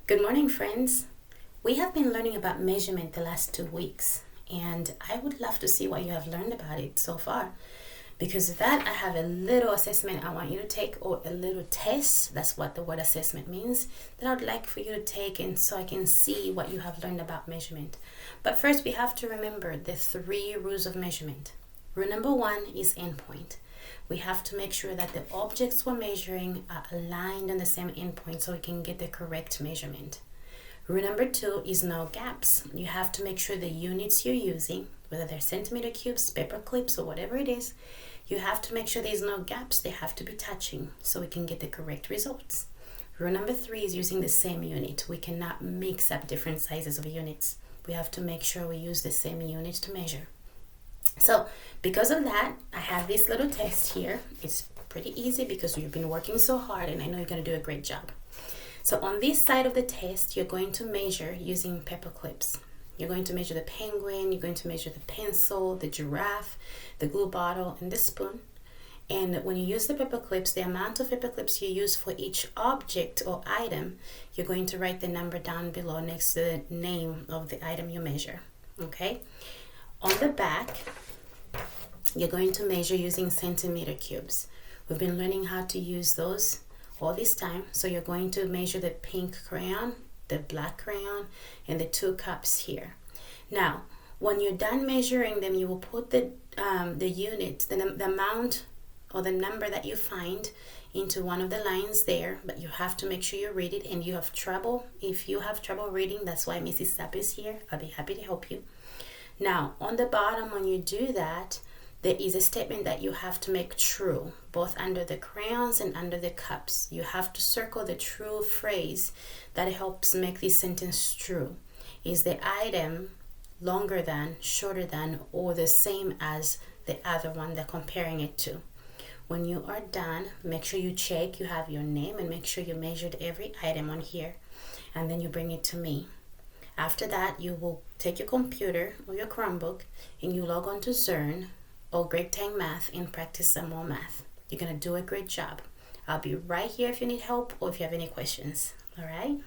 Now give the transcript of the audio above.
Good morning, friends. We have been learning about measurement the last 2 weeks, and I would love to see what you have learned about it so far. Because of that, I have a little assessment I want you to take, or a little test. That's what the word assessment means, that I would like for you to take, and so I can see what you have learned about measurement. But first, we have to remember the 3 rules of measurement. Rule number 1 is endpoint. We have to make sure that the objects we're measuring are aligned on the same endpoint so we can get the correct measurement. Rule number 2 is no gaps. You have to make sure the units you're using, whether they're centimeter cubes, paper clips, or whatever it is, you have to make sure there's no gaps. They have to be touching so we can get the correct results. Rule number 3 is using the same unit. We cannot mix up different sizes of units. We have to make sure we use the same unit to measure. So because of that, I have this little test here. It's pretty easy because you've been working so hard, and I know you're going to do a great job. So on this side of the test, you're going to measure using paper clips. You're going to measure the penguin, you're going to measure the pencil, the giraffe, the glue bottle, and the spoon. And when you use the paper clips, the amount of paper clips you use for each object or item, you're going to write the number down below next to the name of the item you measure. Okay? On the back, you're going to measure using centimeter cubes. We've been learning how to use those all this time. So you're going to measure the pink crayon, the black crayon, and the 2 cups here. Now, when you're done measuring them, you will put the unit, the amount or the number that you find into one of the lines there, but you have to make sure you read it. And you have trouble, if you have trouble reading, that's why Mrs. Sapp is here. I'll be happy to help you. Now, on the bottom, when you do that, there is a statement that you have to make true, both under the crayons and under the cups. You have to circle the true phrase that helps make this sentence true. Is the item longer than, shorter than, or the same as the other one they're comparing it to? When you are done, make sure you check you have your name and make sure you measured every item on here. And then you bring it to me. After that, you will take your computer or your Chromebook and you log on to Zearn or Great Tang Math and practice some more math. You're going to do a great job. I'll be right here if you need help or if you have any questions. All right?